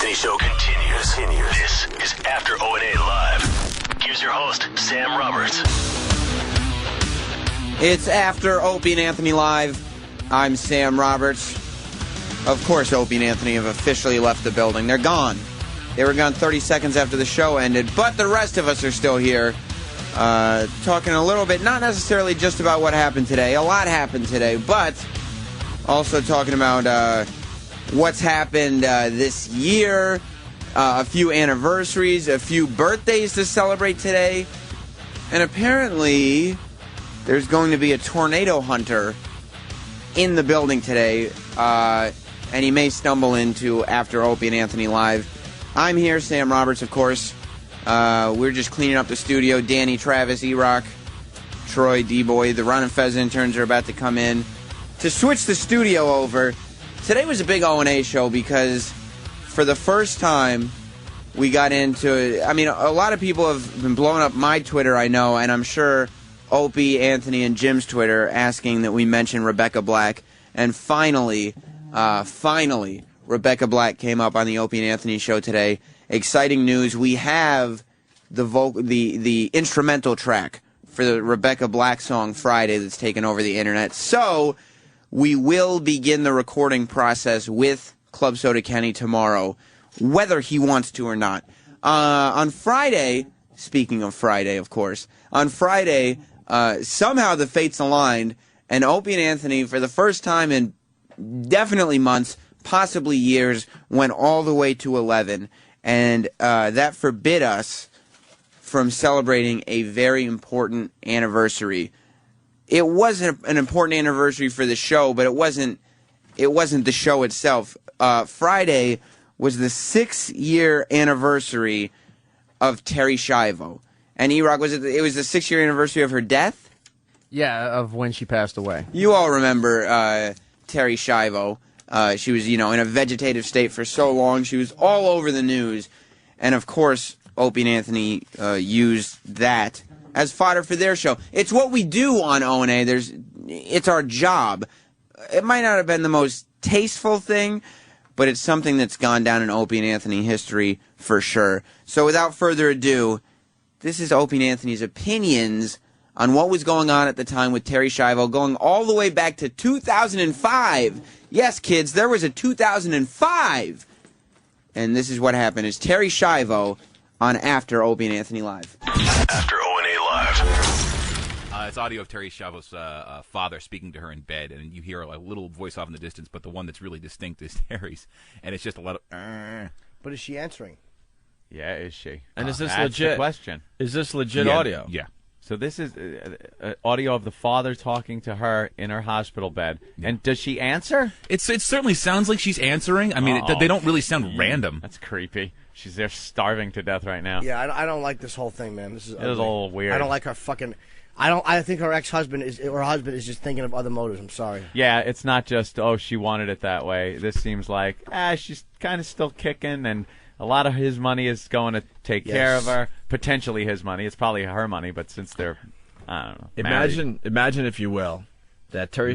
Anthony Show continues. This is After O&A Live. Here's your host, Sam Roberts. It's After Opie and Anthony Live. I'm Sam Roberts. Of course, Opie and Anthony have officially left the building. They're gone. They were gone 30 seconds after the show ended, but the rest of us are still here. Talking a little bit, not necessarily just about what happened today. A lot happened today, but also talking about what's happened this year, a few anniversaries, a few birthdays to celebrate today, and apparently there's going to be a tornado hunter in the building today, and he may stumble into After Opie and Anthony Live. I'm here, Sam Roberts, of course. We're just cleaning up the studio. Danny, Travis, E-Rock, Troy, D-Boy, the Ron and Fez interns are about to come in to switch the studio over. Today was a big O&A show because for the first time we got into, I mean, a lot of people have been blowing up my Twitter, I know, and I'm sure Opie, Anthony, and Jim's Twitter asking that we mention Rebecca Black. And finally, Rebecca Black came up on the Opie and Anthony show today. Exciting news. We have the instrumental track for the Rebecca Black song Friday that's taken over the internet. So we will begin the recording process with Club Soda Kenny tomorrow, whether he wants to or not. On Friday, speaking of Friday, of course, on Friday, somehow the fates aligned, and Opie and Anthony, for the first time in definitely months, possibly years, went all the way to 11. And that forbid us from celebrating a very important anniversary. It was an important anniversary for the show, but it wasn't the show itself. Friday was the 6-year anniversary of Terri Schiavo. And E-Rock, it was the 6-year anniversary of her death? Yeah, of when she passed away. You all remember Terri Schiavo. She was, in a vegetative state for so long. She was all over the news. And, of course, Opie and Anthony used that as fodder for their show. It's what we do on O&A. It's our job. It might not have been the most tasteful thing, but it's something that's gone down in Opie and Anthony history for sure. So without further ado, this is Opie and Anthony's opinions on what was going on at the time with Terri Schiavo, going all the way back to 2005. Yes, kids, there was a 2005. And this is what happened. It's Terri Schiavo on After Opie and Anthony Live. After O&A Live. It's audio of Terri Schiavo's father speaking to her in bed, and you hear a little voice off in the distance, but the one that's really distinct is Terry's. And it's just a lot of... But is she answering? Yeah, is she? And is this That's legit? The question. Is this legit audio? Yeah. So this is audio of the father talking to her in her hospital bed. Yeah. And does she answer? It certainly sounds like she's answering. I mean, they don't really sound random. That's creepy. She's there starving to death right now. Yeah, I don't like this whole thing, man. This is ugly. It is a little weird. I don't like her fucking... I think her ex-husband her husband is just thinking of other motives. I'm sorry. Yeah, it's not just, she wanted it that way. This seems like, she's kind of still kicking, and a lot of his money is going to take care of her. Potentially his money. It's probably her money, but since they're, I don't know. Imagine if you will, that Terri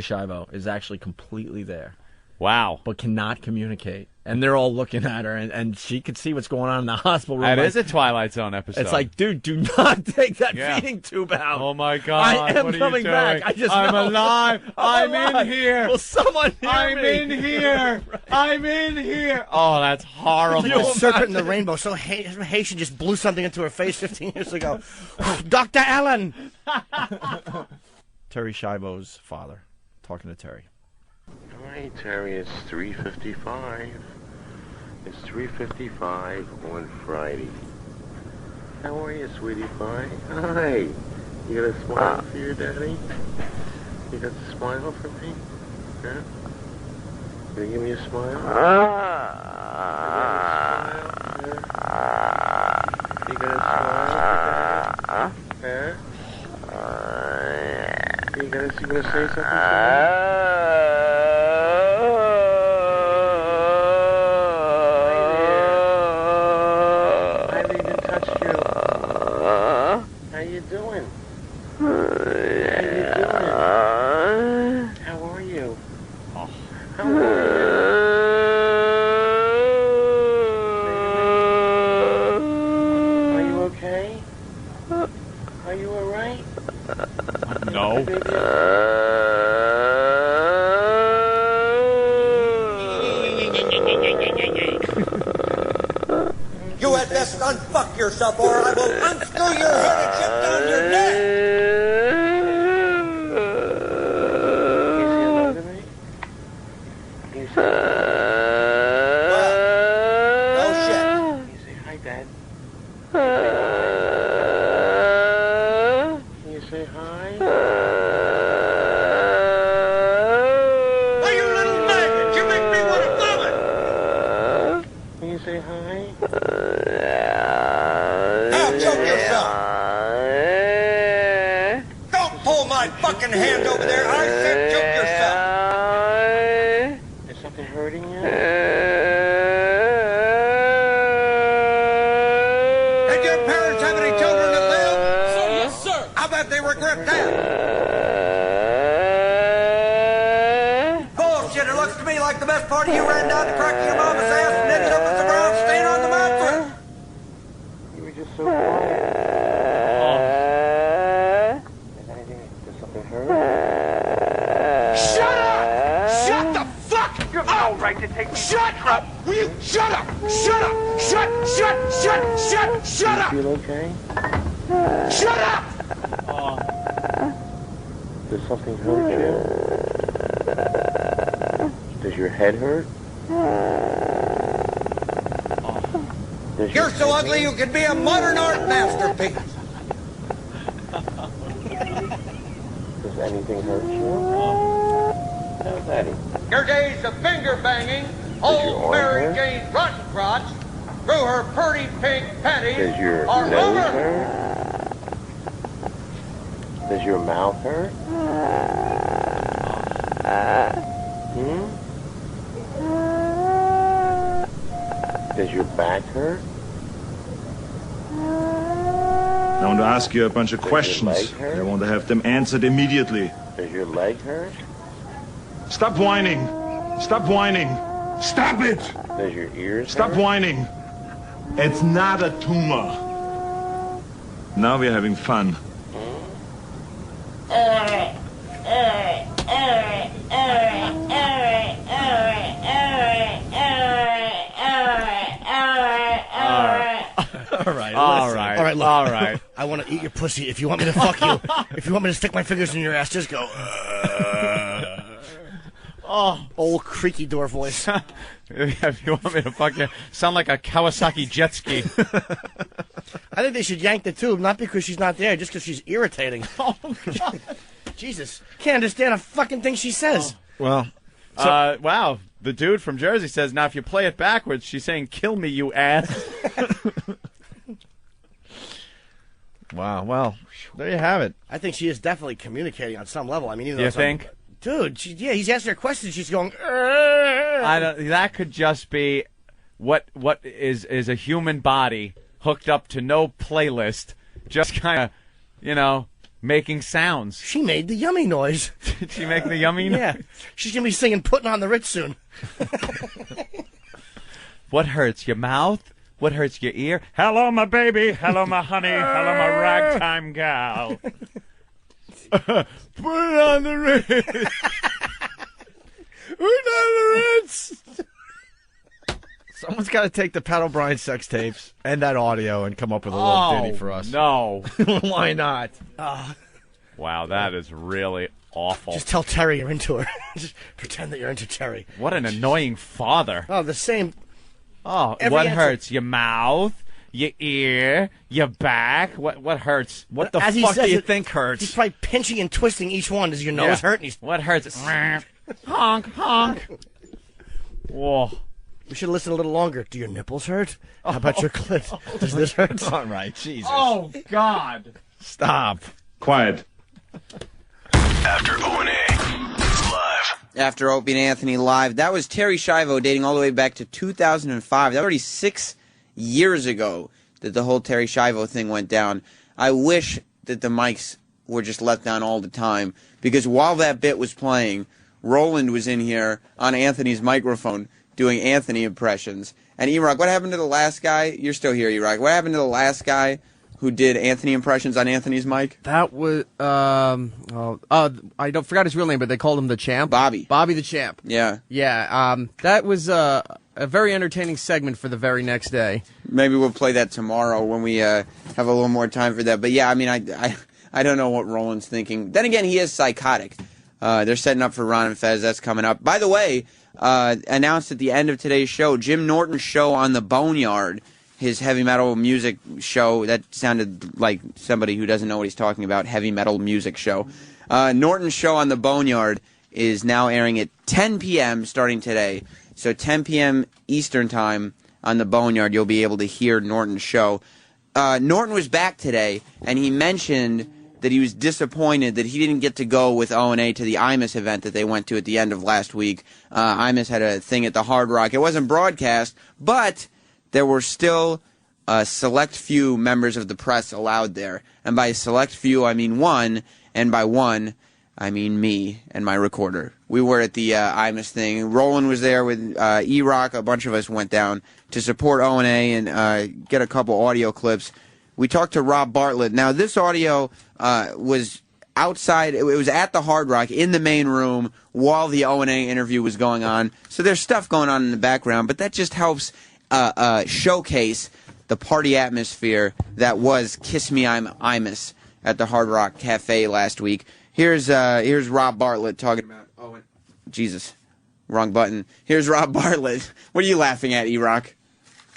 Schiavo is actually completely there. Wow. But cannot communicate. And they're all looking at her, and she could see what's going on in the hospital room. That is a Twilight Zone episode. It's like, dude, do not take that feeding tube out. Oh, my God. I am coming back. I'm alive. I'm in here. Will someone hear me? I'm in here. Right. I'm in here. Oh, that's horrible. The serpent in the rainbow. So Haitian just blew something into her face 15 years ago. Dr. Allen. Terri Schiavo's father talking to Terri. Hi, Terry. It's 3:55. It's 3:55 on Friday. How are you, sweetie pie? Hi. You got a smile for your daddy? You got a smile for me? Yeah? Can you give me a smile? You got a smile? Huh? You gonna say something to me? How are you? How are No. You had best unfuck yourself, or I will unscrew your hood and chip down your neck. Can you say hello to me? No shit. Can you say hi, Dad? Can you say hi? Oh, you little maggot! You make me want to vomit! Can you say hi? Now choke yourself! Don't pull my fucking hand over there! I said choke yourself! Is something hurting you? Did your parents have any children that live? Sir, yes, sir! I bet they regret that! Bullshit! It looks to me like the best part of you ran down the crack of your mama's ass and ended up with the brown stain on the mattress! You were just so quiet. Is anything? Does something hurt? Shut up! Shut the fuck You have no right to take me. Shut up! Will you shut up? Shut up! Shut up! Feel okay? Shut up! Does something hurt you? Does your head hurt? Does You're your so head ugly you hurt? could be a modern art masterpiece. Does anything hurt you? No, Daddy. Your days of finger banging, your old arm Mary hurt? Jane Rottencrotch, through her pretty pink panties, Does your are nose over. hurt? Does your mouth hurt? Does your back hurt? I want to ask you a bunch of questions. leg hurt? I want to have them answered immediately. Does your leg hurt? Stop whining! Stop whining! Stop it! Does your ears Stop hurt? whining! It's not a tumor. Now we're having fun. All right. All listen. right. All right. Look. All right. I want to eat your pussy. If you want me to fuck you, if you want me to stick my fingers in your ass, just go. Oh, Old creaky door voice. if you want me to fuck you, sound like a Kawasaki jet ski. I think they should yank the tube, not because she's not there, just because she's irritating. Oh, God. Jesus, can't understand a fucking thing she says. Well, Wow. The dude from Jersey says, now if you play it backwards, she's saying, kill me, you ass. wow. Well, there you have it. I think she is definitely communicating on some level. I mean, even though You it's think? dude, he's asking her questions. She's going. I don't. That could just be what is a human body hooked up to no playlist, just kind of, making sounds. She made the yummy noise. Did she make the yummy? Yeah, she's gonna be singing "Putting on the Ritz" soon. What hurts your mouth? What hurts your ear? Hello, my baby. Hello, my honey. Hello, my ragtime gal. Put it on the Ritz. Put on the Ritz. Someone's got to take the Pat O'Brien sex tapes and that audio and come up with a little ditty for us. No. Why not? Wow, that is really awful. Just tell Terry you're into her. Just pretend that you're into Terry. What an annoying father. Oh, the same. Oh, Every what answer- hurts? Your mouth, your ear, your back. What hurts? What the As he fuck do says you it, think He's hurts? probably pinching and twisting each one. Does your nose hurt? And he's. What hurts? Honk, honk. Whoa. We should listen a little longer. Do your nipples hurt? How about your clit? Does this hurt? All right, Jesus. Oh, God. Stop. Quiet. After O&A live. After Opie and Anthony live, that was Terry Schiavo dating all the way back to 2005. That was already 6 years ago that the whole Terry Schiavo thing went down. I wish that the mics were just let down all the time, because while that bit was playing, Roland was in here on Anthony's microphone doing Anthony impressions. And E-Rock, what happened to the last guy? You're still here, E-Rock. What happened to the last guy who did Anthony impressions on Anthony's mic? That was I don't forgot his real name, but they called him the Champ. Bobby the Champ. Yeah. That was a very entertaining segment for the very next day. Maybe we'll play that tomorrow when we have a little more time for that. But yeah, I mean, I don't know what Roland's thinking. Then again, he is psychotic. They're setting up for Ron and Fez. That's coming up. By the way, announced at the end of today's show, Jim Norton Show on the Boneyard, his heavy metal music show. That sounded like somebody who doesn't know what he's talking about. Heavy metal music show. Norton Show on the Boneyard is now airing at 10 p.m. starting today. So 10 p.m. Eastern Time on the Boneyard, you'll be able to hear Norton's show. Norton was back today, and he mentioned that he was disappointed that he didn't get to go with O&A to the Imus event that they went to at the end of last week. Imus had a thing at the Hard Rock. It wasn't broadcast, but there were still a select few members of the press allowed there. And by select few, I mean one, and by one, I mean me and my recorder. We were at the Imus thing. Roland was there with E-Rock. A bunch of us went down to support O&A and get a couple audio clips. We talked to Rob Bartlett. Now, this audio was outside. It was at the Hard Rock in the main room while the O&A interview was going on. So there's stuff going on in the background, but that just helps showcase the party atmosphere that was Kiss Me I'm Imus at the Hard Rock Cafe last week. Here's Rob Bartlett talking about Jesus, wrong button. Here's Rob Bartlett. What are you laughing at, E-Rock?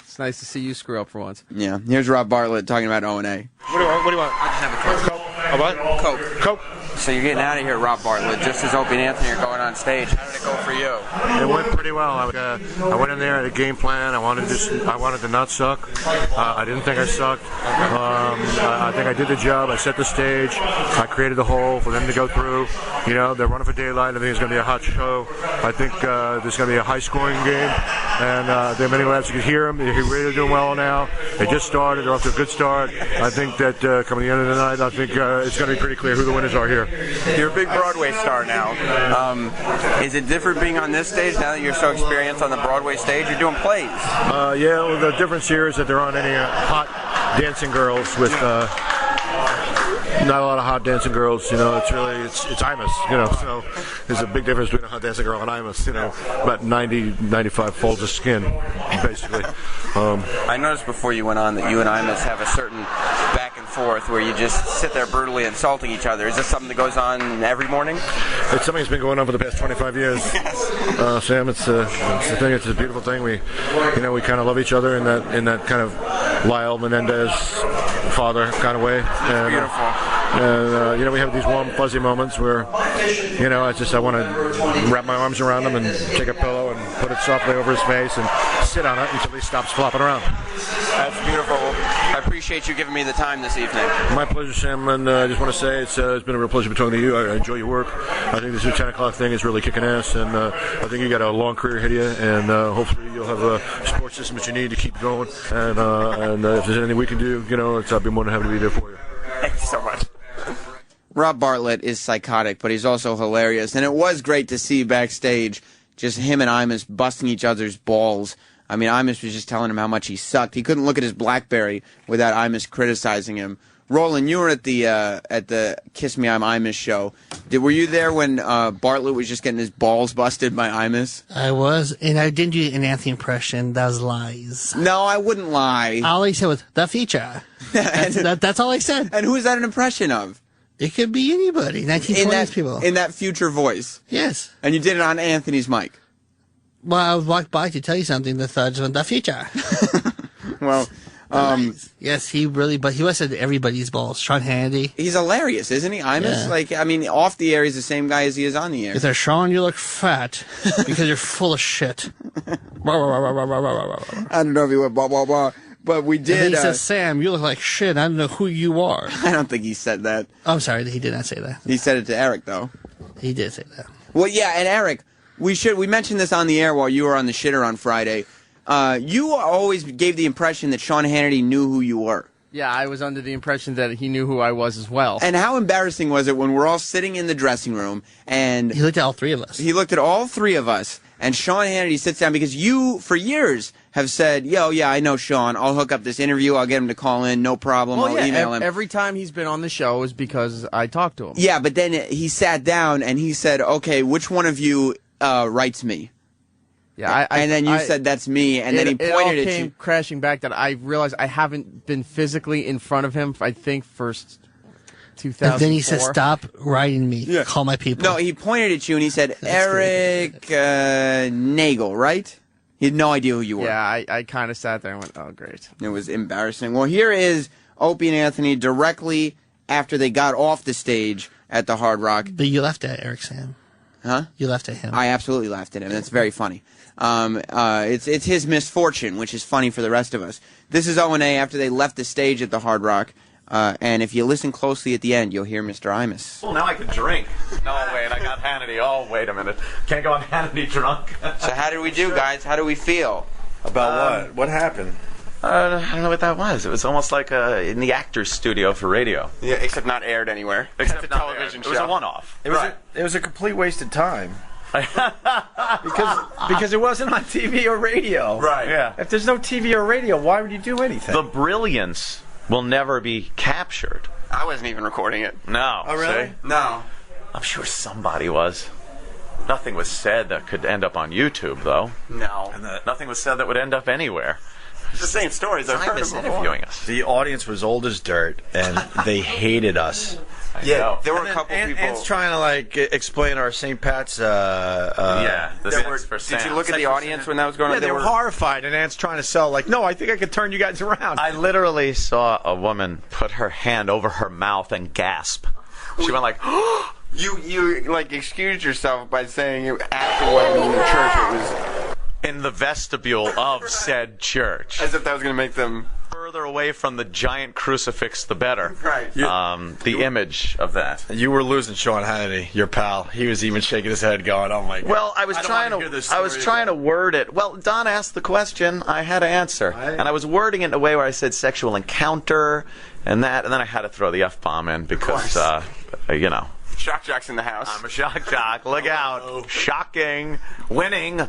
It's nice to see you screw up for once. Yeah, here's Rob Bartlett talking about O&A. What do you want? I just have a Coke. A what? Coke. So you're getting out of here, Rob Bartlett, just as Opie and Anthony are going on stage. How did it go for you? It went pretty well. I went in there at a game plan. I wanted to not suck. I didn't think I sucked. I think I did the job. I set the stage. I created the hole for them to go through. You know, they're running for daylight. I think it's going to be a hot show. I think there's going to be a high-scoring game. And there are many lads who can hear them. They're really doing well now. They just started. They're off to a good start. I think that coming to the end of the night, I think it's going to be pretty clear who the winners are here. You're a big Broadway star now. Is it different being on this stage now that you're so experienced on the Broadway stage? You're doing plays. Yeah, well, the difference here is that there aren't any hot dancing girls with... not a lot of hot dancing girls, you know. It's Imus, you know. So there's a big difference between a hot dancing girl and Imus, you know. About 95 folds of skin, basically. I noticed before you went on that you and Imus have a certain back and forth where you just sit there brutally insulting each other. Is this something that goes on every morning? It's something that's been going on for the past 25 years. Yes. Sam, it's a thing. It's a beautiful thing. We kind of love each other in that kind of Lyle Menendez father kind of way. And, beautiful. And we have these warm, fuzzy moments where, I want to wrap my arms around him and take a pillow and put it softly over his face and sit on it until he stops flopping around. That's beautiful. I appreciate you giving me the time this evening. My pleasure, Sam, and I just want to say it's been a real pleasure talking to you. I enjoy your work. I think this new 10 o'clock thing is really kicking ass, and I think you got a long career ahead of you, and hopefully you'll have a support system that you need to keep going, and if there's anything we can do, I'll be more than happy to be there for you. Thank you so much. Rob Bartlett is psychotic, but he's also hilarious, and it was great to see backstage just him and Imus busting each other's balls. I mean, Imus was just telling him how much he sucked. He couldn't look at his BlackBerry without Imus criticizing him. Roland, you were at the Kiss Me I'm Imus show. Were you there when Bartlett was just getting his balls busted by Imus? I was, and I didn't do an Anthony impression. That was lies. No, I wouldn't lie. All I said was, the feature. That's all I said. And who is that an impression of? It could be anybody. 1920s people. In that future voice? Yes. And you did it on Anthony's mic? Well, I walked by to tell you something. The third one, the future. Well... yes, he busted everybody's balls. Sean Hannity. He's hilarious, isn't he? Imus? Yeah. Off the air, he's the same guy as he is on the air. He says, Sean, you look fat because you're full of shit. I don't know if he went blah, blah, blah. But we did. And he says, Sam, you look like shit. I don't know who you are. I don't think he said that. I'm sorry, he did not say that. He said it to Eric, though. He did say that. Well, yeah, and Eric, we mentioned this on the air while you were on the shitter on Friday. You always gave the impression that Sean Hannity knew who you were. Yeah, I was under the impression that he knew who I was as well. And how embarrassing was it when we're all sitting in the dressing room and... He looked at all three of us. He looked at all three of us, And Sean Hannity sits down because you, for years, have said, yo, yeah, I know Sean. I'll hook up this interview. I'll get him to call in. No problem. Well, I'll email him. Every time he's been on the show is because I talked to him. Yeah, but then he sat down and he said, okay, which one of you writes me? Yeah, and then you said that's me, and then he pointed it all at came you. crashing back that I realized I haven't been physically in front of him, I think, for 2004. And then he said, stop writing me. Yeah. Call my people. No, he pointed at you and he said, Eric Nagel, right? He had no idea who you were. Yeah, I kind of sat there and went, oh, great. It was embarrassing. Well, here is Opie and Anthony directly after they got off the stage at the Hard Rock. But you laughed at Eric Sam. Huh? You laughed at him. I absolutely laughed at him. That's very funny. It's his misfortune, which is funny for the rest of us. This is O&A after they left the stage at the Hard Rock. And if you listen closely at the end, you'll hear Mr. Imus. Well, now I can drink. No, wait, I got Hannity. Oh, wait a minute. Can't go on Hannity drunk. So how did we do, guys? How do we feel? About what? What happened? I don't know what that was. It was almost like in the actor's studio for radio. Yeah, except not aired anywhere. Except a television show. It was a one-off. It was a complete waste of time. because it wasn't on TV or radio. Right. Yeah. If there's no TV or radio, why would you do anything? The brilliance will never be captured. I wasn't even recording it. No. Oh, really? See? No. I'm sure somebody was. Nothing was said that could end up on YouTube, though. No. And nothing was said that would end up anywhere. It's the same stories I've heard before. Interviewing us. The audience was old as dirt, and they hated us. Yeah, there were a couple people. Ant's trying to explain our St. Pat's. Did you look at the audience when that was going on? Yeah, they were horrified, and Ant's trying to sell. No, I think I could turn you guys around. I literally saw a woman put her hand over her mouth and gasp. She went like, You excused yourself by saying it after what in the church it was in the vestibule of said church. As if that was going to make them further away from the giant crucifix, the better. Right. The image of that. You were losing Sean Hannity, your pal. He was even shaking his head, going, "Oh my God." Well, I was trying to word it. Well, Don asked the question, I had to answer, and I was wording it in a way where I said sexual encounter and that, and then I had to throw the F-bomb in because, Shock Jock's in the house. I'm a shock jock. Look out. Shocking. Winning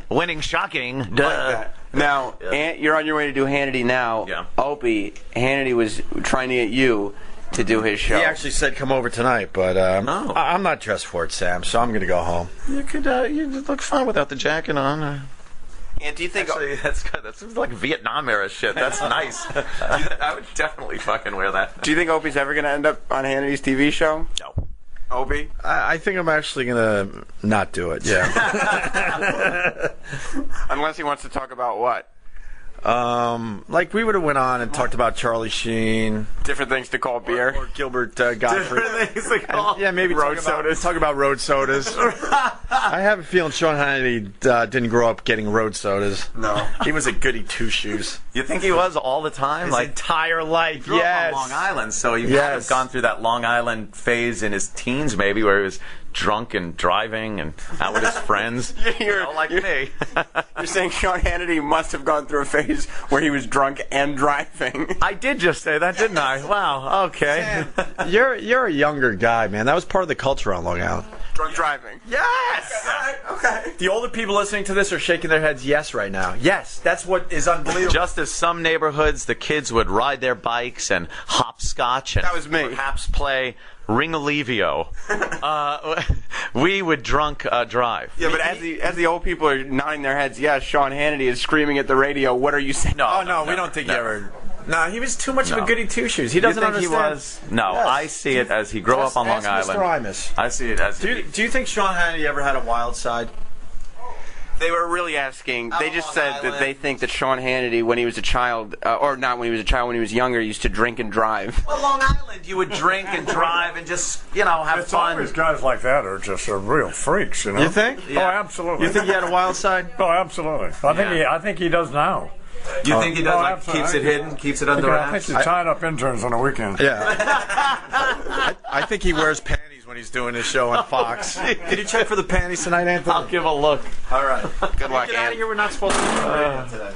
shocking. Duh. Like now, Ant, you're on your way to do Hannity now. Yeah. Opie, Hannity was trying to get you to do his show. He actually said come over tonight, but I'm not dressed for it, Sam, so I'm going to go home. You could you look fine without the jacket on. And do you think... Actually, that's good. That's like Vietnam era shit. That's nice. I would definitely fucking wear that. Do you think Opie's ever going to end up on Hannity's TV show? No. Opie? I think I'm actually going to not do it, yeah. Unless he wants to talk about what? We would have went on and talked about Charlie Sheen. Different things to call beer. Or Gilbert Gottfried. Different things to call. Yeah, maybe road sodas. Talk about road sodas. I have a feeling Sean Hannity didn't grow up getting road sodas. No. He was a goody two-shoes. You think he was all the time? His entire life, grew up yes. on Long Island, so he might have gone through that Long Island phase in his teens, maybe, where he was drunk and driving and out with his friends. You're like me. You're saying Sean Hannity must have gone through a phase where he was drunk and driving. I did just say that, didn't I? Wow, okay. Sam, you're a younger guy, man. That was part of the culture on Long Island. Drunk driving. Yes! Okay. The older people listening to this are shaking their heads yes right now. Yes, that's what is unbelievable. Just as some neighborhoods, the kids would ride their bikes and hopscotch and that was me. Perhaps play Ring-a-Levio. We would drunk drive. Yeah, but as the old people are nodding their heads, yes, Sean Hannity is screaming at the radio, what are you saying? No, we don't think you ever... No, he was too much of a goody two-shoes. He doesn't understand. He was? No, yes. I see it as he grew up on Long Island. Mr. Imus. I see it as... Do you think Sean Hannity ever had a wild side? They were really asking. They just said that they think that Sean Hannity, when he was a child, or not when he was a child, when he was younger, used to drink and drive. Well, Long Island, you would drink and drive and just, have it's fun. Always guys like that are just real freaks, You think? Yeah. Oh, absolutely. You think he had a wild side? Oh, absolutely. I think he does now. You think he does? Keeps it hidden, keeps it under wraps? I think he's tying up interns on the weekend. Yeah. I think he wears panties when he's doing his show on Fox. Did you check for the panties tonight, Anthony? I'll give a look. All right. Good luck, Get out of here. We're not supposed to be today.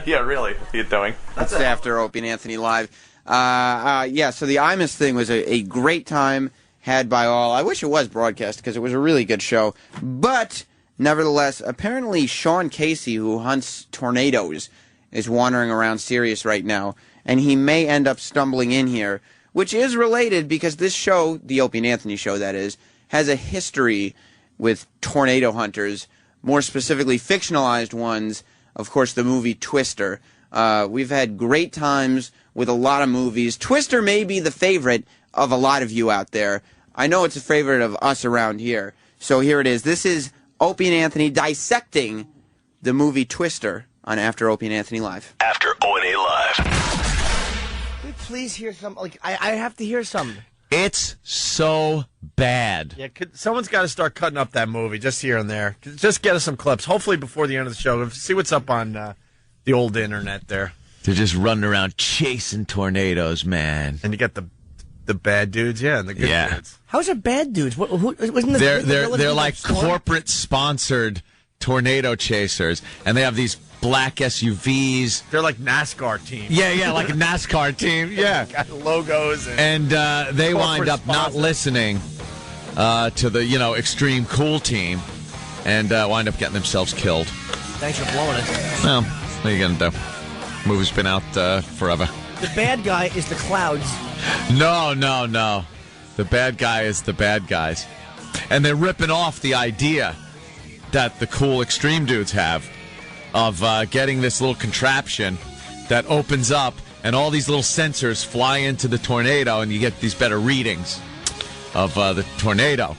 Yeah, really. What are you doing? That's after Opie and Anthony Live. So the Imus thing was a great time had by all. I wish it was broadcast because it was a really good show. But Nevertheless, apparently Sean Casey, who hunts tornadoes, is wandering around Sirius right now, and he may end up stumbling in here, which is related because this show, the Opie and Anthony show that is, has a history with tornado hunters, more specifically fictionalized ones, of course the movie Twister. We've had great times with a lot of movies. Twister may be the favorite of a lot of you out there. I know it's a favorite of us around here. So here it is. This is Opie and Anthony dissecting the movie Twister on After Opie and Anthony Live. After O&A Live. Could we please hear some? Like, I have to hear some. It's so bad. Yeah, someone's got to start cutting up that movie just here and there. Just get us some clips. Hopefully before the end of the show. See what's up on the old internet there. They're just running around chasing tornadoes, man. And you got the bad dudes, yeah, and the good dudes. How's it bad dudes? Wasn't They're like corporate sponsored tornado chasers, and they have these black SUVs. They're like NASCAR teams. Yeah, like a NASCAR team. Yeah, got logos and they wind up not listening to the extreme cool team, and wind up getting themselves killed. Thanks for blowing it. Well, what are you gonna do? Movie's been out forever. The bad guy is the clouds. No. The bad guy is the bad guys. And they're ripping off the idea that the cool extreme dudes have of getting this little contraption that opens up and all these little sensors fly into the tornado and you get these better readings of the tornado.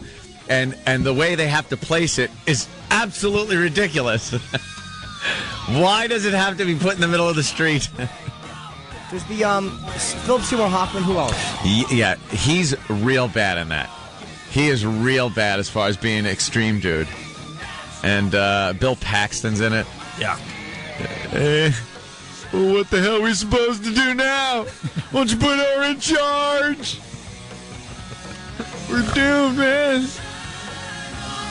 And the way they have to place it is absolutely ridiculous. Why does it have to be put in the middle of the street? There's the Philip Seymour Hoffman. Who else? Yeah, he's real bad in that. He is real bad as far as being an extreme dude. And Bill Paxton's in it. Yeah. What the hell are we supposed to do now? Why don't you put her in charge? We're doomed, man.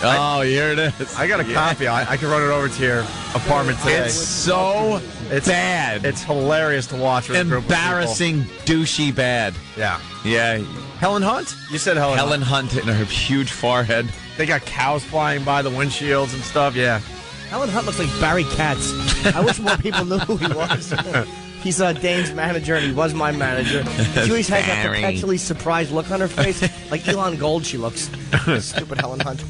Oh, here it is. I got a copy. I can run it over to your apartment today. It's so bad. It's hilarious to watch. With Embarrassing, douchey bad. Yeah. Yeah. Helen Hunt? You said Helen Hunt and her huge forehead. They got cows flying by the windshields and stuff. Yeah. Helen Hunt looks like Barry Katz. I wish more people knew who he was. He's Dane's manager, and he was my manager. She always has that perpetually surprised look on her face. Like Elon Gold, she looks. Stupid Helen Hunt.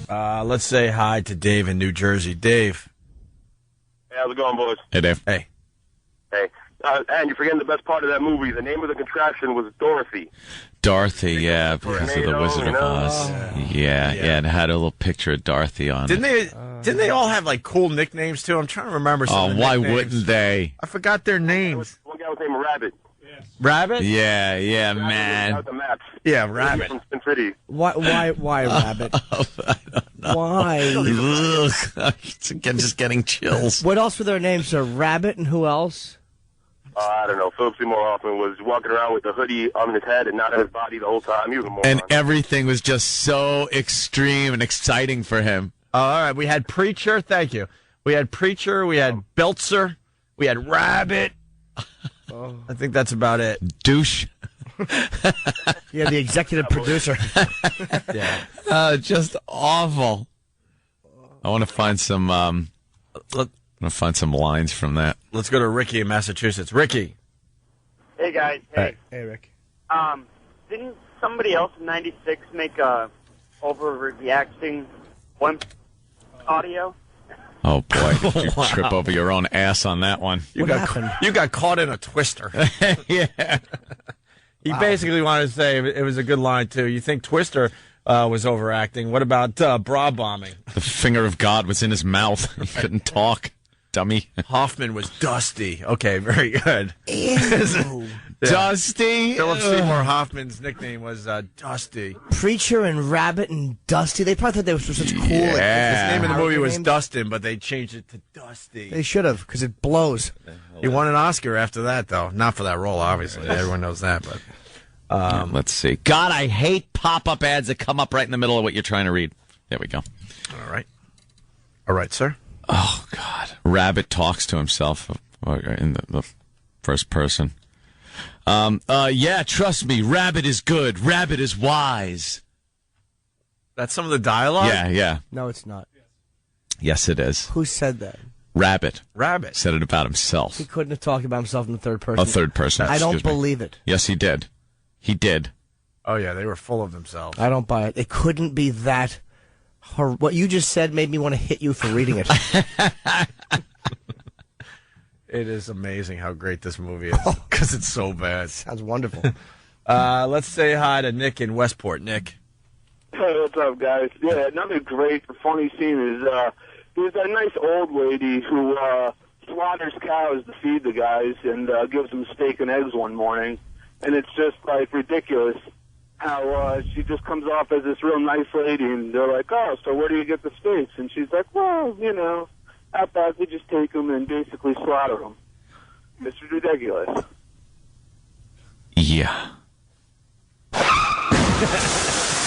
Let's say hi to Dave in New Jersey. Dave. Hey, how's it going, boys? Hey, Dave. Hey. And you're forgetting the best part of that movie. The name of the contraption was Dorothy. Dorothy, yeah, because of the Wizard of Oz. Yeah, and it had a little picture of Dorothy on it. Didn't they all have like cool nicknames too? I'm trying to remember some of the why nicknames. wouldn't they? I forgot their names. One guy was named Rabbit. Rabbit? Yeah, man. Yeah, Rabbit. From Sin City. Why Rabbit? I don't know. Why? Just getting chills. What else were their names, sir? Rabbit and who else? I don't know. Philip Seymour Hoffman was walking around with the hoodie on his head and not on his body the whole time. He was a moron. And everything was just so extreme and exciting for him. All right, we had Preacher. Thank you. We had Preacher. We had Belzer. We had Rabbit. I think that's about it. Douche. Yeah, the executive producer. Yeah. Just awful. I want to find some. I'm gonna find some lines from that. Let's go to Ricky in Massachusetts. Ricky. Hey guys. Hey, Rick. Didn't somebody else in '96 make a overreacting one audio? Oh boy! You trip over your own ass on that one. You got caught in a twister. Yeah. He basically wanted to say it was a good line too. You think Twister was overacting? What about bra bombing? The finger of God was in his mouth. He couldn't talk. Dummy. Hoffman was dusty. Okay, very good. Ew. Dusty? Philip Seymour Hoffman's nickname was Dusty. Preacher and Rabbit and Dusty. They probably thought they were such cool. Yeah. His name in the movie was Dustin, but they changed it to Dusty. They should have, because it blows. He won an Oscar after that, though. Not for that role, obviously. Everyone knows that, but... let's see. God, I hate pop-up ads that come up right in the middle of what you're trying to read. There we go. All right, sir. Oh, God. Rabbit talks to himself in the first person. Yeah, trust me. Rabbit is good. Rabbit is wise. That's some of the dialogue? Yeah. No, it's not. Yes, it is. Who said that? Rabbit said it about himself. He couldn't have talked about himself in the third person. A third person. I don't excuse me. believe it. Yes, he did. He did. Oh, yeah, they were full of themselves. I don't buy it. It couldn't be that. What you just said made me want to hit you for reading it. It is amazing how great this movie is because it's so bad. Sounds wonderful. Let's say hi to Nick in Westport. Nick. Hey, what's up, guys? Yeah, another great, funny scene is there's that nice old lady who slaughters cows to feed the guys and gives them steak and eggs one morning, and it's just like ridiculous how she just comes off as this real nice lady, and they're like, "Oh, so where do you get the steaks?" And she's like, "Well, out back we just take them and basically slaughter them." It's ridiculous. Yeah.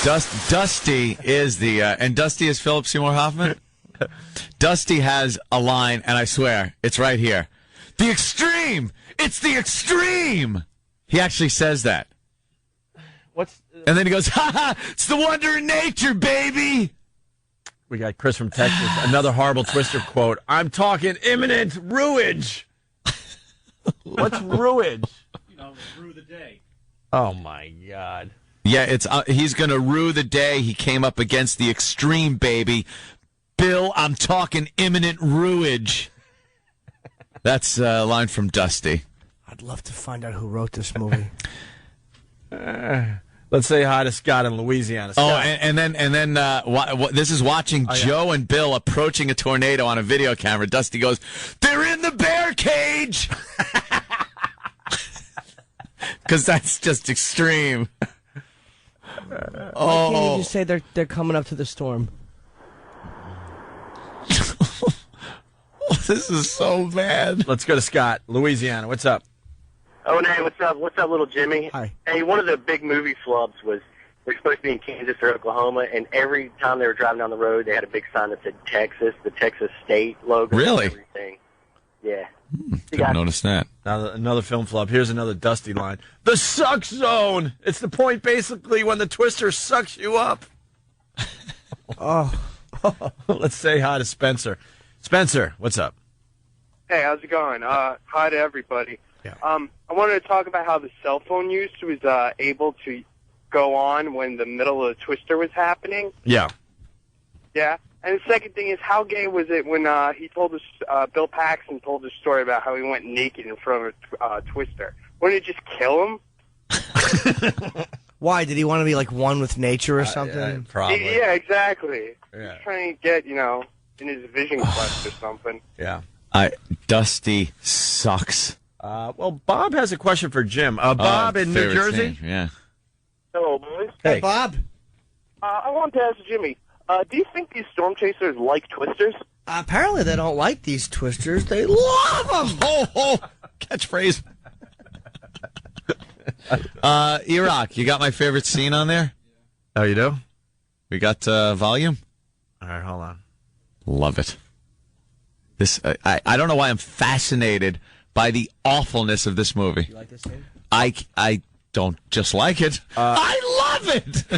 Dusty is and Dusty is Philip Seymour Hoffman. Dusty has a line, and I swear it's right here. The extreme. It's the extreme. He actually says that. And then he goes, "Ha ha! It's the wonder in nature, baby." We got Chris from Texas. Another horrible Twister quote. I'm talking imminent ruinage. What's ruinage? Rue the day. Oh my God. Yeah, it's he's gonna rue the day he came up against the extreme, baby. Bill, I'm talking imminent ruinage. That's a line from Dusty. I'd love to find out who wrote this movie. Let's say hi to Scott in Louisiana. Scott. Oh, and then this is watching Joe and Bill approaching a tornado on a video camera. Dusty goes, "They're in the bear cage," because that's just extreme. Why can't you just say they're coming up to the storm? This is so bad. Let's go to Scott, Louisiana. What's up? Oh, hey, what's up? What's up, little Jimmy? Hi. Hey, one of the big movie flubs was they're supposed to be in Kansas or Oklahoma, and every time they were driving down the road, they had a big sign that said Texas, the Texas State logo. Really? And everything. Yeah. Didn't notice that. Now, another film flub. Here's another Dusty line. The suck zone. It's the point, basically, when the Twister sucks you up. Let's say hi to Spencer. Spencer, what's up? Hey, how's it going? Hi to everybody. Yeah. I wanted to talk about how the cell phone use was able to go on when the middle of the Twister was happening. Yeah. Yeah. And the second thing is, how gay was it when he told us, Bill Paxton told the story about how he went naked in front of Twister? Wouldn't it just kill him? Why? Did he want to be like one with nature or something? Yeah, probably. Yeah, exactly. Yeah. He's trying to get, in his vision quest or something. Yeah. Dusty sucks. Well, Bob has a question for Jim. Bob in New Jersey? Yeah. Hello, boys. Hey, Bob. I wanted to ask Jimmy, do you think these storm chasers like Twisters? Apparently they don't like these Twisters. They love them. Catchphrase. Iraq, you got my favorite scene on there? Oh, you do? We got volume? All right, hold on. Love it. This I don't know why I'm fascinated by the awfulness of this movie. You like this scene? I don't just like it. I love it.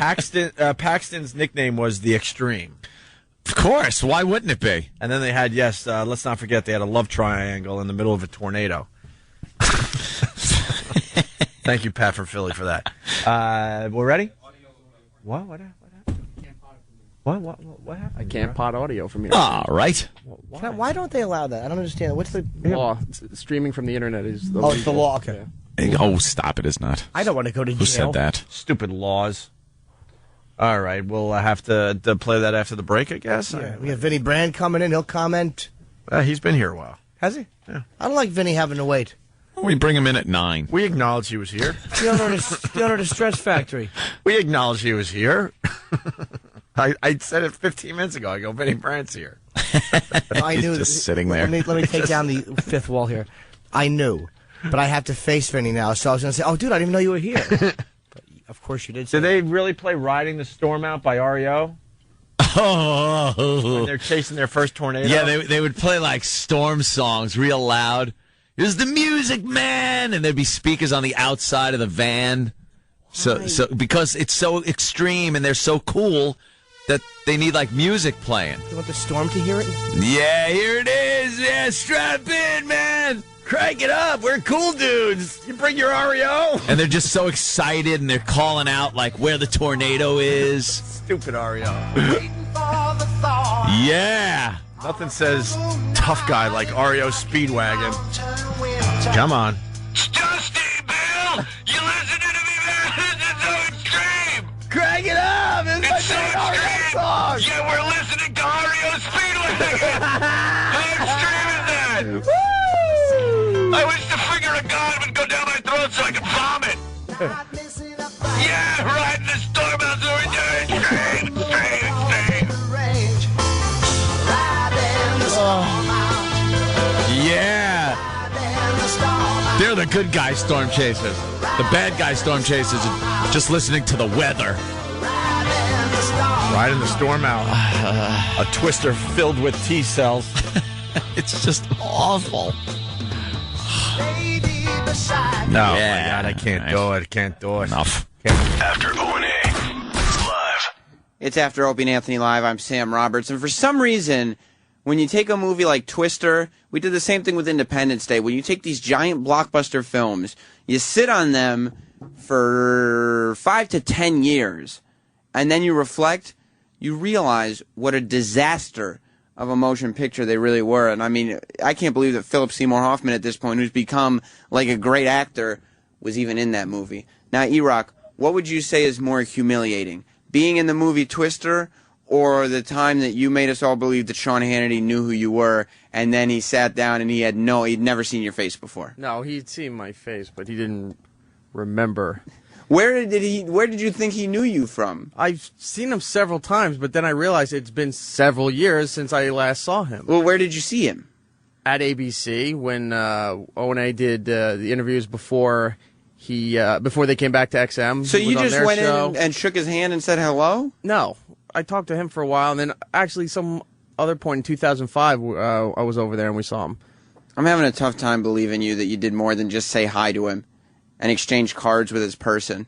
Paxton's nickname was The Extreme. Of course. Why wouldn't it be? And then they had, let's not forget, they had a love triangle in the middle of a tornado. Thank you, Pat, from Philly for that. We're ready? What happened? What happened? I can't pot audio from here. All right. Why don't they allow that? I don't understand. What's the law? Streaming from the internet is the it's the law. Okay. Oh, stop it! It's not. I don't want to go to jail. Who said that? Stupid laws. All right, we'll have to play that after the break, I guess. Yeah, we have Vinny Brand coming in. He'll comment. He's been here a while. Has he? Yeah. I don't like Vinny having to wait. We bring him in at 9. We acknowledge he was here. The owner of the Stress Factory. We acknowledge he was here. I said it 15 minutes ago. I go, Vinny Brandt's here. I knew. Just sitting there. Let me take down the fifth wall here. I knew, but I have to face Vinny now. So I was going to say, "Oh, dude, I didn't even know you were here." But of course, you did. Did they really play "Riding the Storm Out" by REO? Oh, when they're chasing their first tornado. Yeah, they would play like storm songs real loud. Here's the music, man, and there'd be speakers on the outside of the van. So because it's so extreme and they're so cool, that they need like music playing. You want the storm to hear it? Yeah, here it is. Yeah, strap in, man. Crank it up. We're cool dudes. You bring your REO. And they're just so excited, and they're calling out like where the tornado is. Stupid REO. Yeah. Nothing says tough guy like REO Speedwagon. Come on. Crank it up! It's my favorite REO song! Yeah, we're listening to REO Speedwagon! How extreme is that? Woo! I wish the finger of God would go down my throat so I could vomit! Yeah, riding the storm out there, extreme, extreme, extreme. Yeah! They're the good guy storm chasers. The bad guy storm chasers are just listening to the weather. Riding the storm out. A twister filled with T-cells. It's just awful. No, my God, I can't do it. I can't do it. Enough. After O&A Live. It's After Opie and Anthony Live. I'm Sam Roberts. And for some reason, when you take a movie like Twister, we did the same thing with Independence Day. When you take these giant blockbuster films, you sit on them for 5 to 10 years, and then you reflect, you realize what a disaster of a motion picture they really were. And I mean, I can't believe that Philip Seymour Hoffman at this point, who's become like a great actor, was even in that movie. Now, E-Rock, what would you say is more humiliating? Being in the movie Twister, or the time that you made us all believe that Sean Hannity knew who you were, and then he sat down and he'd never seen your face before? No, he'd seen my face, but he didn't remember. Where did you think he knew you from? I've seen him several times, but then I realized it's been several years since I last saw him. Well, where did you see him? At ABC, when O&A did the interviews before they came back to XM. So you just went show. in and shook his hand and said hello? No. I talked to him for a while, and then actually some other point in 2005, I was over there and we saw him. I'm having a tough time believing you that you did more than just say hi to him and exchange cards with his person.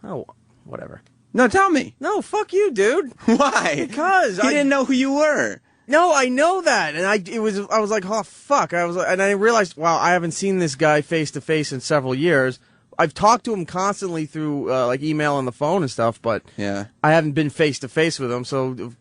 Oh, whatever. No, tell me. No, fuck you, dude. Why? Because he didn't know who you were. No, I know that, and I was like, oh fuck, and I realized, wow, I haven't seen this guy face to face in several years. I've talked to him constantly through like email and the phone and stuff, but yeah, I haven't been face to face with him, so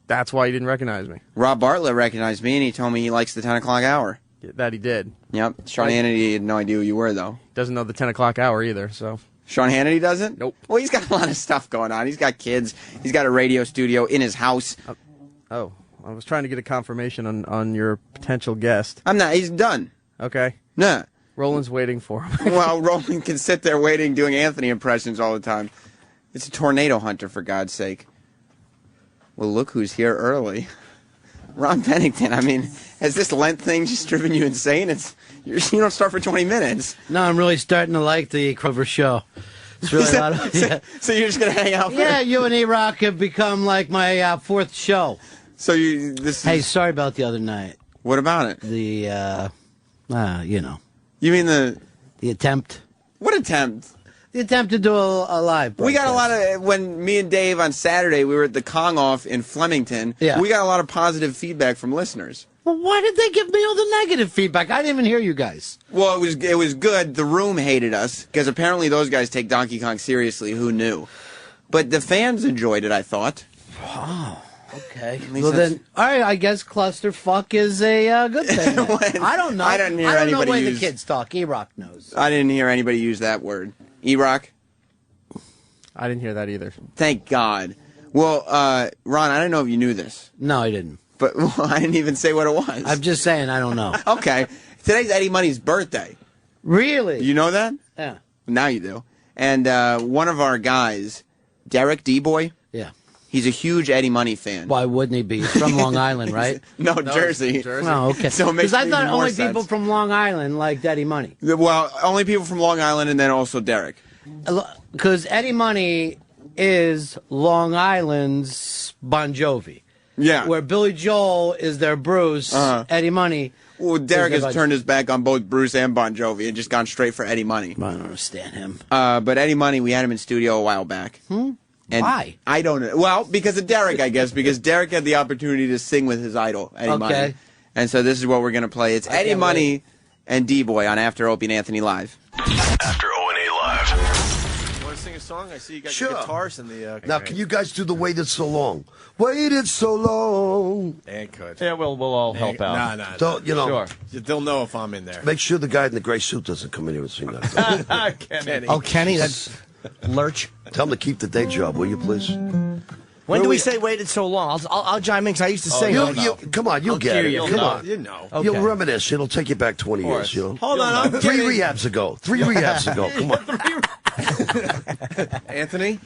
that's why he didn't recognize me. Rob Bartlett recognized me, and he told me he likes the 10 o'clock hour. Yeah, that he did. Yep. Sean Hannity had no idea who you were, though. Doesn't know the 10 o'clock hour either, so. Sean Hannity doesn't? Nope. Well, he's got a lot of stuff going on. He's got kids. He's got a radio studio in his house. Oh, I was trying to get a confirmation on your potential guest. I'm not. He's done. Okay. Nah. Roland's waiting for him. Well, Roland can sit there waiting, doing Anthony impressions all the time. It's a tornado hunter, for God's sake. Well, look who's here early. Ron Pennington. I mean, has this Lent thing just driven you insane? You don't start for 20 minutes. No, I'm really starting to like the Clover show. It's really a lot of, yeah. So you're just going to hang out for Yeah, you and E-Rock have become like my fourth show. So Hey, sorry about the other night. What about it? The, you know. You mean the attempt? What attempt? The attempt to do a live broadcast. We got a lot of, when me and Dave on Saturday, we were at the Kong Off in Flemington, we got a lot of positive feedback from listeners. Well, why did they give me all the negative feedback? I didn't even hear you guys. Well, it was good. The Room hated us, because apparently those guys take Donkey Kong seriously. Who knew? But the fans enjoyed it, I thought. Oh, okay. Well then, all right, I guess clusterfuck is a good thing. I don't know. I don't hear anybody know the way use... the kids talk. E-Rock knows. I didn't hear anybody use that word. E-Rock? I didn't hear that either. Thank God. Well, Ron, I don't know if you knew this. No, I didn't. But I didn't even say what it was. I'm just saying I don't know. Okay. Today's Eddie Money's birthday. Really? You know that? Yeah. Now you do. And one of our guys, Derek D-Boy. Yeah. He's a huge Eddie Money fan. Why wouldn't he be? He's from Long Island, right? No, Jersey. Oh, okay. So because I thought only sense. people from Long Island liked Eddie Money. Well, only people from Long Island and then also Derek. Because Eddie Money is Long Island's Bon Jovi. Yeah. Where Billy Joel is their Bruce, Eddie Money. Well, Derek has turned his back on both Bruce and Bon Jovi and just gone straight for Eddie Money. I don't understand him. But Eddie Money, we had him in studio a while back. And why? I don't know. Well, because of Derek, I guess, because Derek had the opportunity to sing with his idol, Eddie Money. And so this is what we're going to play. It's Eddie Money and D-Boy on After Opie and Anthony Live. After O&A Live. You want to sing a song? I see you got Sure. your guitars in the... Now, can you guys do the Waited So Long? Waited so long. They could. Yeah, we'll all help out. Nah. Don't, you know, Sure. They'll know if I'm in there. make sure the guy in the gray suit doesn't come in here and sing that. Kenny. Oh, Kenny, that's Lurch. Tell him to keep the day job, will you, please? When do we say waited so long? I'll chime in because I used to sing. Come on, you'll get it. Come on. You know. Okay. You'll reminisce. It'll take you back 20 years, you know? Hold on, I'm Three getting... rehabs ago. Come on. Anthony,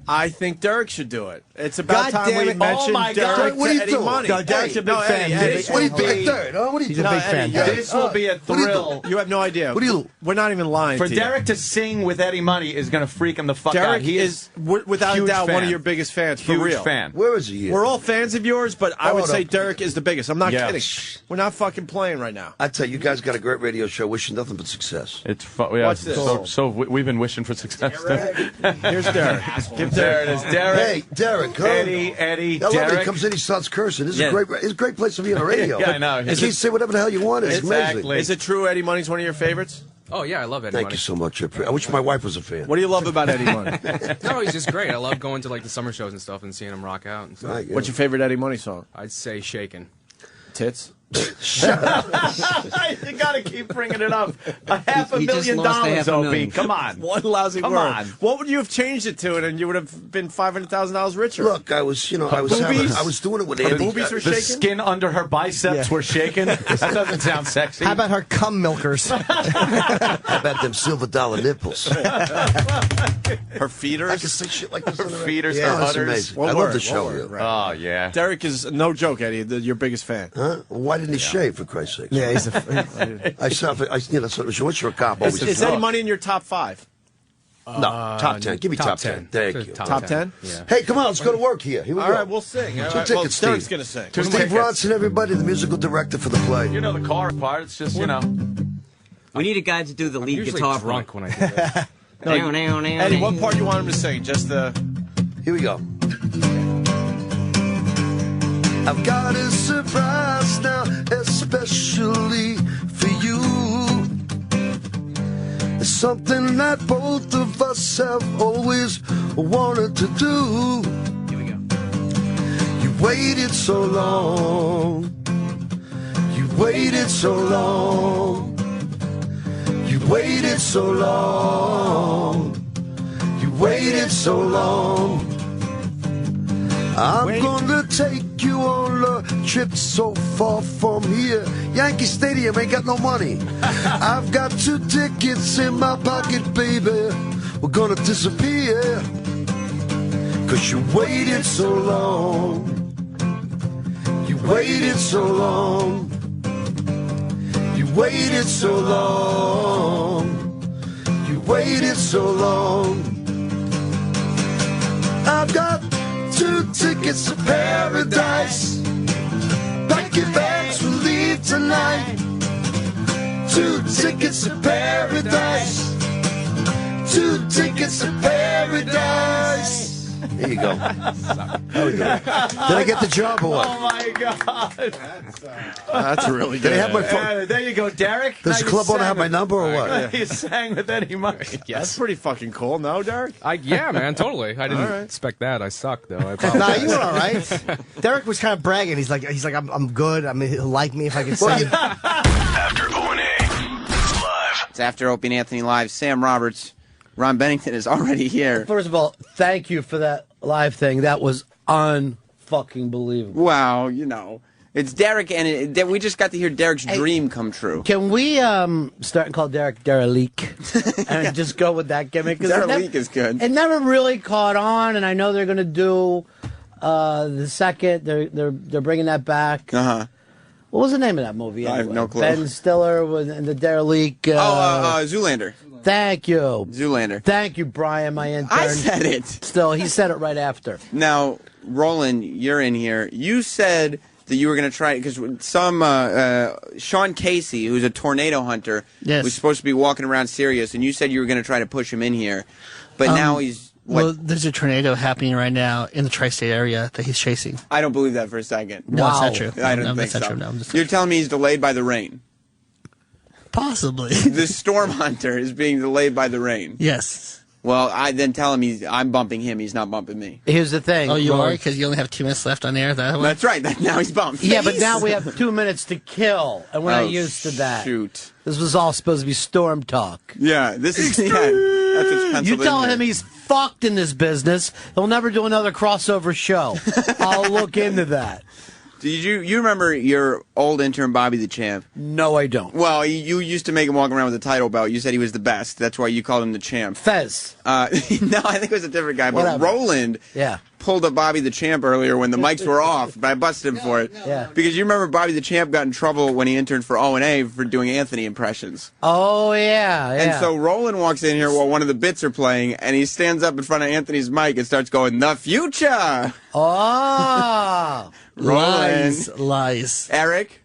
I think Derek should do it. It's about time we mentioned Derek What are you to Eddie doing? Money. No, Derek's a big fan. What do you think? What do you He's a big fan. This will be a thrill. You have no idea. What do you... We're not even lying For to Derek to sing with Eddie Money is going to freak him the fuck out. Derek He is, without a huge doubt, one fan. of your biggest fans, for Huge real. fan. Where is he? We're all fans of yours, but I would Hold say up. Derek is the biggest. I'm not Yeah. kidding. We're not fucking playing right now. I tell you, you guys got a great radio show. Wish you nothing but success. It's yeah, Watch this. So we've been wishing for success. Here's Derek. Give There Derek. it is, Derek. Hey, Derek, huh? Eddie, I love when he Derek. comes in, he starts cursing. This is Yeah. it's a great place to be on the radio. Yeah, I know. You can say whatever the hell you want. It's amazing. Exactly. Is it true Eddie Money's one of your favorites? Oh, yeah, I love Eddie Thank Money. you so much. I wish my wife was a fan. What do you love about Eddie Money? No, he's just great. I love going to like the summer shows and stuff and seeing him rock out. And stuff. Right, yeah. What's your favorite Eddie Money song? I'd say Shakin'. Tits? You got to keep bringing it up. $500,000, Opie. Come on. One lousy Come word. on. What would you have changed it to, and you would have been $500,000 richer? Look, I was doing it with Andy. Boobies were The shaking? skin under her biceps were shaking. That doesn't sound sexy. How about her cum milkers? How about them silver dollar nipples? Her feeders? I can say shit like this. Her feeders, Yeah, her that's udders. amazing. One I word, love the show. one word, Yeah. right. Oh, yeah. Derek is, no joke, Eddie, your biggest fan. Huh? Why didn't he shave, for Christ's sake? Yeah, he's a. What's your cop always Is Eddie Money in your top 5? No, top 10. Give me top 10. Thank you. Top 10? Yeah. Hey, come on, let's go to work here. Here we All go. right, we'll sing. All Two right, tickets, well, Steve. Derek's going to sing. Steve Ronson, everybody, the musical director for the play. You know the car part. It's just, you know. We need a guy to do the lead Usually guitar drunk part. when I do that. Eddie, what part you want him to sing? Just the... Here we go. I've got a surprise now, especially for you. It's something that both of us have always wanted to do. Here we go. You waited so long. You waited so long. You waited so long. You waited so long. I'm gonna take you on a trip so far from here. Yankee Stadium ain't got no money. I've got 2 tickets in my pocket, baby. We're gonna disappear. 'Cause you waited so long. You waited so long. You waited so long. You waited so long. I've got 2 tickets to paradise. Pack your bags, we'll leave tonight. 2 tickets to paradise. 2 tickets to paradise. There you go. There we go. Did I get the job or what? Oh, my God. That's really good. Did I have my phone? Yeah, there you go, Derek. Does Now the you club want to sang have my with- number or what? You sang with Eddie Money. That's pretty fucking cool, no, Derek? Yeah, man, totally. I didn't expect that. I suck, though. I Nah, you were all right. Derek was kind of bragging. He's like, I'm good. I mean, he'll like me if I can sing. After O&A Live. It's After Opie and Anthony Live. Sam Roberts, Ron Bennington is already here. First of all, thank you for that live thing. That was unfucking believable. Wow, you know. It's Derek, and we just got to hear Derek's dream come true. Can we start and call Derek Derelique and just go with that gimmick? 'Cause Derelique is good. It never really caught on, and I know they're going to do the second. They're bringing that back. Uh-huh. What was the name of that movie? I have anyway? no clue. Ben Stiller and the Derelique. Zoolander. Thank you. Zoolander. Thank you, Brian, my intern. I said it. Still, he said it right after. Now, Roland, you're in here. You said that you were going to try because some Sean Casey, who's a tornado hunter, Yes. was supposed to be walking around Sirius, and you said you were going to try to push him in here, but now he's Well, there's a tornado happening right now in the tri-state area that he's chasing. I don't believe that for a second. No, it's not true. I don't No, think that's not so. true. No, I'm just- You're telling me he's delayed by the rain? Possibly. The storm hunter is being delayed by the rain. Yes. Well, I then tell him I'm bumping him. He's not bumping me. Here's the thing. Oh, you Roy. are? Because you only have 2 minutes left on air? That's right. Now he's bumped. Yeah, but now we have 2 minutes to kill, and we're not used to that. Shoot. This was all supposed to be storm talk. Yeah, this is. Yeah, that's what's penciled You tell in him here. he's fucked in this business. He'll never do another crossover show. I'll look into that. Did you remember your old intern Bobby the Champ? No, I don't. Well, you used to make him walk around with a title belt. You said he was the best. That's why you called him the Champ. Fez. No, I think it was a different guy. But Whatever. Roland pulled a Bobby the Champ earlier when the mics were off, but I busted him for it. Yeah. Because you remember Bobby the Champ got in trouble when he interned for O&A for doing Anthony impressions. Oh, yeah. And so Roland walks in here while one of the bits are playing, and he stands up in front of Anthony's mic and starts going, "The future!" Oh! Roland. Lies. Eric?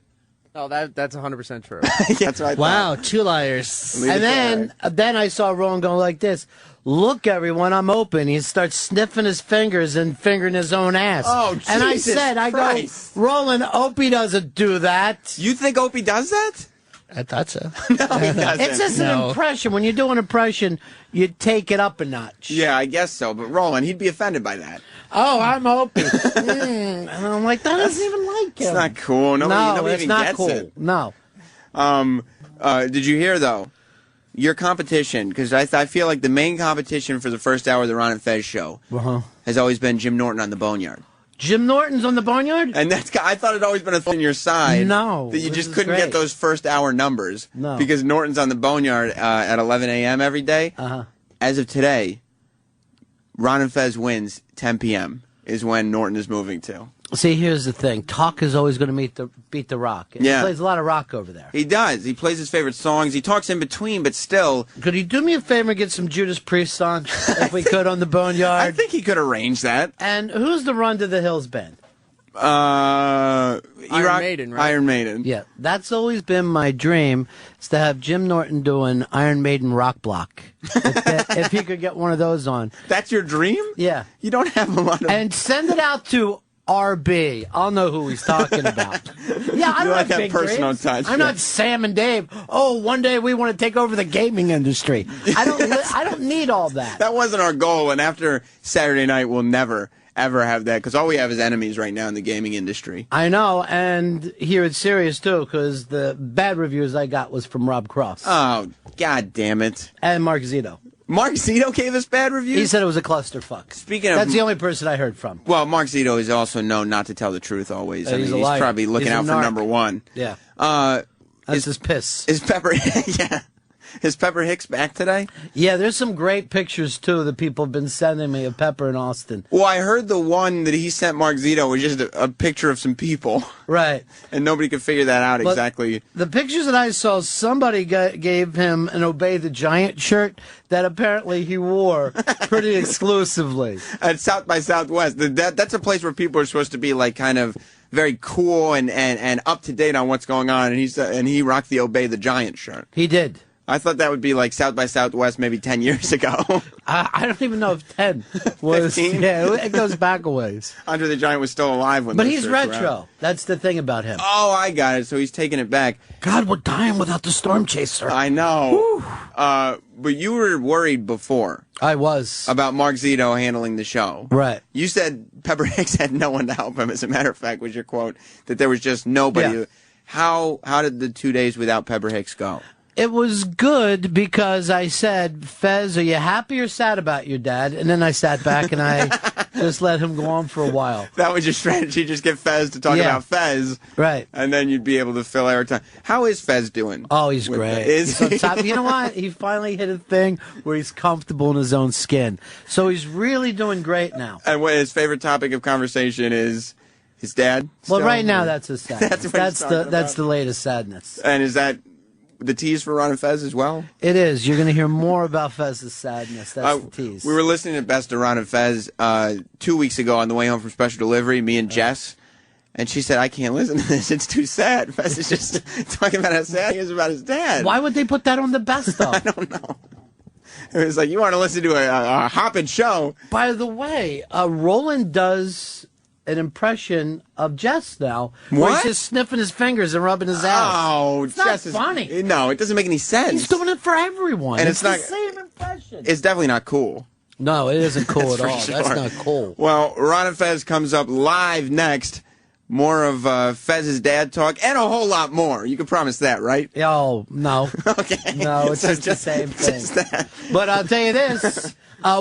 No, that's 100% true. That's what I thought. Wow, 2 liars. And then I saw Roland going like this. Look, everyone, I'm open. He starts sniffing his fingers and fingering his own ass. Oh, And I Jesus said, Christ. Roland, Opie doesn't do that. You think Opie does that? I thought so. No, he doesn't. It's just an impression. When you do an impression, you take it up a notch. Yeah, I guess so. But Roland, he'd be offended by that. Oh, I'm Opie. And I'm like, that doesn't even like him. It's not cool. Nobody it's even not gets cool. it. No. Did you hear, though, your competition? Because I feel like the main competition for the first hour of the Ron and Fez show has always been Jim Norton on the Boneyard. Jim Norton's on the Boneyard? And I thought it'd always been a thing on your side. No. That you this just is couldn't great. get those first hour numbers. No. Because Norton's on the Boneyard at 11 a.m. every day. As of today, Ron and Fez wins 10 p.m. is when Norton is moving to. See, here's the thing. Talk is always going to beat the rock. He plays a lot of rock over there. He does. He plays his favorite songs. He talks in between, but still. Could you do me a favor and get some Judas Priest on, if we could, on the Boneyard? I think he could arrange that. And who's the Run to the Hills band? Iron Maiden, right? Iron Maiden. Yeah, that's always been my dream, is to have Jim Norton doing Iron Maiden rock block. If he could get one of those on. That's your dream? Yeah. You don't have a lot of... And send it out to RB. I'll know who he's talking about. Yeah, I You don't like have that big personal dreams. touch, I'm yeah. not Sam and Dave. Oh, one day we want to take over the gaming industry. I don't need all that. That wasn't our goal, and after Saturday night, we'll never, ever have that, because all we have is enemies right now in the gaming industry. I know, and here at Sirius, too, because the bad reviews I got was from Rob Cross. Oh, God damn it. And Mark Zito. Mark Zito gave us bad reviews? He said it was a clusterfuck. Speaking of... That's the only person I heard from. Well, Mark Zito is also known not to tell the truth always. He's a he's liar. probably looking He's a out for narc. number one. Yeah. That's his piss. Is Pepper... yeah. Is Pepper Hicks back today? Yeah, there's some great pictures, too, that people have been sending me of Pepper in Austin. Well, I heard the one that he sent Mark Zito was just a picture of some people. Right. And nobody could figure that out But exactly. The pictures that I saw, somebody gave him an Obey the Giant shirt that apparently he wore pretty exclusively. At South by Southwest. That's a place where people are supposed to be like kind of very cool and up to date on what's going on. And he rocked the Obey the Giant shirt. He did. I thought that would be like South by Southwest maybe 10 years ago. I don't even know if 10 was. 15? Yeah, it goes back a ways. Andre the Giant was still alive when But those he's shirts were retro. out. That's the thing about him. Oh, I got it. So he's taking it back. God, we're dying without the storm chaser. I know. But you were worried before. I was. About Mark Zito handling the show. Right. You said Pepper Hicks had no one to help him. As a matter of fact, was your quote that there was just nobody. Yeah. How did the 2 days without Pepper Hicks go? It was good because I said, Fez, are you happy or sad about your dad? And then I sat back and I just let him go on for a while. That was your strategy, just get Fez to talk about Fez. Right. And then you'd be able to fill airtime. How is Fez doing? Oh, he's great. Is He's on top. You know what? He finally hit a thing where he's comfortable in his own skin. So he's really doing great now. And what his favorite topic of conversation is his dad? Well, still? right now that's his sadness. That's what That's the latest sadness. And is that the tease for Ron and Fez as well? It is. You're going to hear more about Fez's sadness. That's the tease. We were listening to Best of Ron and Fez 2 weeks ago on the way home from Special Delivery, me and Jess. And she said, I can't listen to this. It's too sad. Fez is just talking about how sad he is about his dad. Why would they put that on the best of? I don't know. It was like, you want to listen to a hopping show. By the way, Roland does an impression of Jess now. Where What? he's just sniffing his fingers and rubbing his ass. Oh, it's not Jess is funny. No, it doesn't make any sense. He's doing it for everyone. And it's it's not the same impression. It's definitely not cool. No, it isn't cool at for all. sure. That's not cool. Well, Ron and Fez comes up live next. More of Fez's dad talk and a whole lot more. You can promise that, right? Oh, no. Okay. No, it's just the same thing. But I'll tell you this.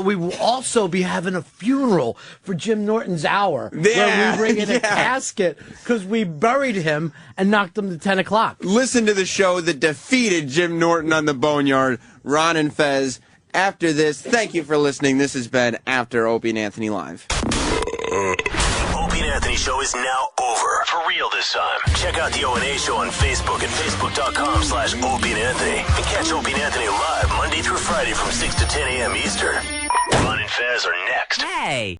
We will also be having a funeral for Jim Norton's Hour. Where we bring in a casket because we buried him and knocked him to 10 o'clock. Listen to the show that defeated Jim Norton on the Boneyard. Ron and Fez. After this, thank you for listening. This has been After Opie and Anthony Live. Opie and Anthony Show is now over. For real this time. Check out the O&A Show on Facebook at facebook.com/Opie and Anthony. And catch Opie and Anthony live Monday through Friday from 6 to 10 a.m. Eastern. Ron and Fez are next. Hey!